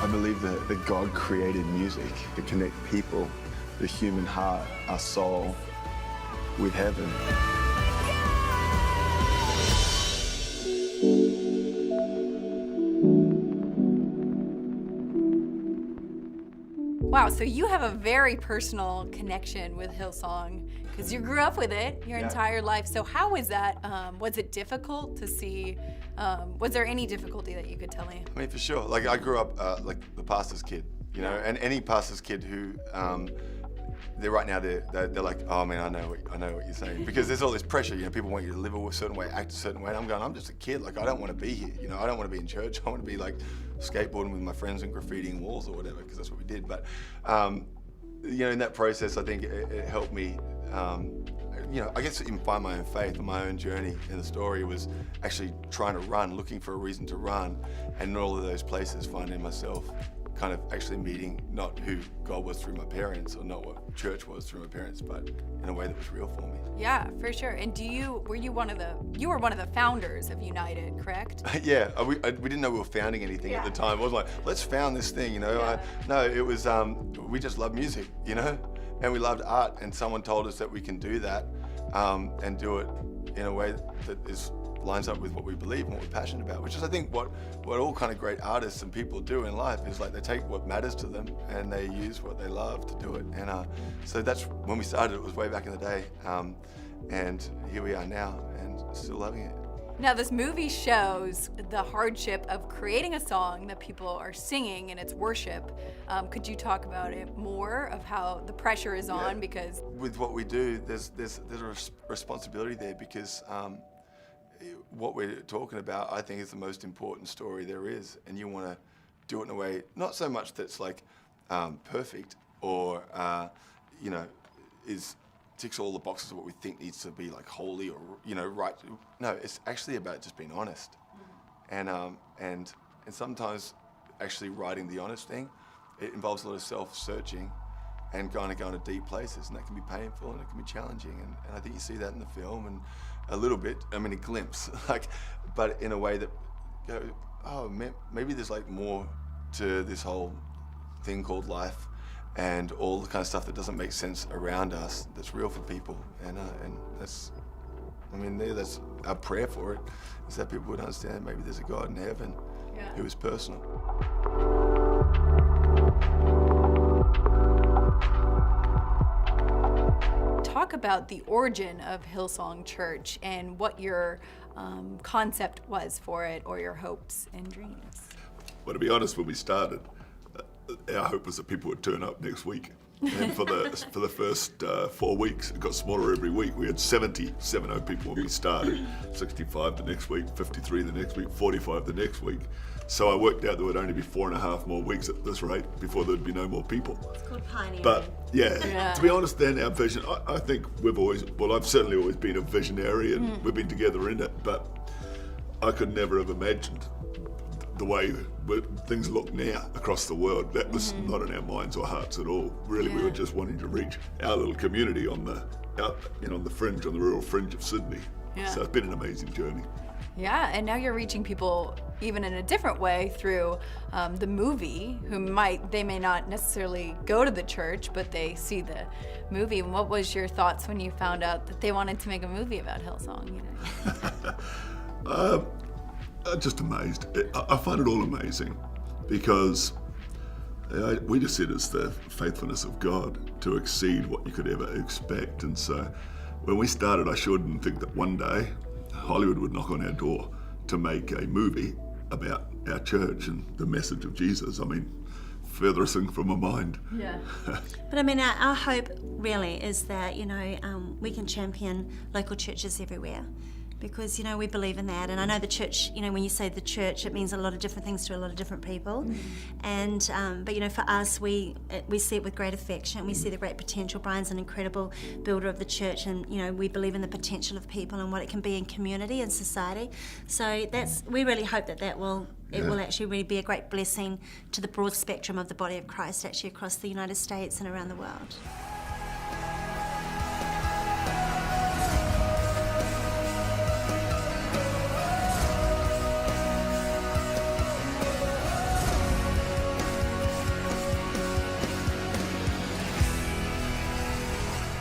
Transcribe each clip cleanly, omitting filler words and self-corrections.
I believe that God created music to connect people, the human heart, our soul, with heaven. Wow, so you have a very personal connection with Hillsong because you grew up with it your entire life. So how was that? Was it difficult to see? Was there any difficulty that you could tell me? I mean, for sure. Like, I grew up like the pastor's kid, you know, and any pastor's kid who, they're right now, they're like, oh man, I know what you're saying, because there's all this pressure. You know, people want you to live a certain way, act a certain way, and I'm going, I'm just a kid. Like, I don't want to be here. You know, I don't want to be in church. I want to be like skateboarding with my friends and graffitiing walls or whatever, because that's what we did. But you know, in that process, I think it helped me. You know, I guess even find my own faith and my own journey in the story was actually trying to run, looking for a reason to run, and in all of those places finding myself kind of actually meeting not who God was through my parents, or not what church was through my parents, but in a way that was real for me. Yeah, for sure. And you were one of the founders of United, correct? Yeah, we didn't know we were founding anything at the time. I was like, let's found this thing, you know. Yeah. No, it was, we just loved music, you know, and we loved art, and someone told us that we can do that and do it in a way that lines up with what we believe and what we're passionate about, which is, I think, what all kind of great artists and people do in life, is like they take what matters to them and they use what they love to do it. And so that's when we started. It was way back in the day, and here we are now, and still loving it. Now, this movie shows the hardship of creating a song that people are singing and it's worship. Could you talk about it more, of how the pressure is on? Because with what we do, there's a responsibility there, because what we're talking about, I think, is the most important story there is, and you want to do it in a way not so much that's like perfect or you know, ticks all the boxes of what we think needs to be like holy or, you know, right. No, it's actually about just being honest, and sometimes actually writing the honest thing, it involves a lot of self-searching and going to deep places, and that can be painful and it can be challenging, and I think you see that in the film, and a little bit, I mean, a glimpse, like, but in a way that, oh man, maybe there's like more to this whole thing called life, and all the kind of stuff that doesn't make sense around us that's real for people, and that's, I mean, that's our prayer for it, is that people would understand maybe there's a God in heaven who is personal. talk about the origin of Hillsong Church and what your concept was for it, or your hopes and dreams. Well, to be honest, when we started, our hope was that people would turn up next week. And for the first 4 weeks, it got smaller every week. We had 70 people when we started, 65 the next week, 53 the next week, 45 the next week. So I worked out there would only be 4.5 more weeks at this rate before there'd be no more people. It's called pioneering. But yeah, to be honest, then our vision, I think I've certainly always been a visionary, and we've been together in it, but I could never have imagined the way things look now across the world. That was not in our minds or hearts at all. Really, we were just wanting to reach our little community on the fringe, on the rural fringe of Sydney. Yeah. So it's been an amazing journey. Yeah, and now you're reaching people even in a different way through the movie, they may not necessarily go to the church, but they see the movie. And what was your thoughts when you found out that they wanted to make a movie about Hillsong? You know? Just amazed. I find it all amazing because we just see it as the faithfulness of God to exceed what you could ever expect. And so when we started, I sure didn't think that one day Hollywood would knock on our door to make a movie about our church and the message of Jesus. I mean, furthest thing from my mind. Yeah. But I mean, our hope really is that, we can champion local churches everywhere. Because, we believe in that. And I know the church, when you say the church, it means a lot of different things to a lot of different people. And, but, for us, we see it with great affection. We see the great potential. Brian's an incredible builder of the church, and, we believe in the potential of people and what it can be in community and society. So we really hope that will actually really be a great blessing to the broad spectrum of the body of Christ, actually across the United States and around the world.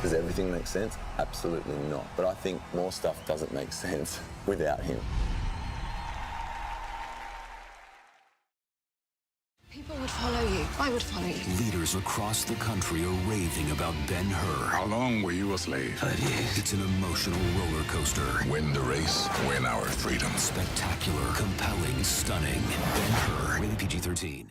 Does everything make sense? Absolutely not. But I think more stuff doesn't make sense without him. People would follow you. I would follow you. Leaders across the country are raving about Ben-Hur. How long were you a slave? 5 years. It's an emotional roller coaster. Win the race, win our freedom. Spectacular, compelling, stunning. Ben-Hur. Rated PG-13.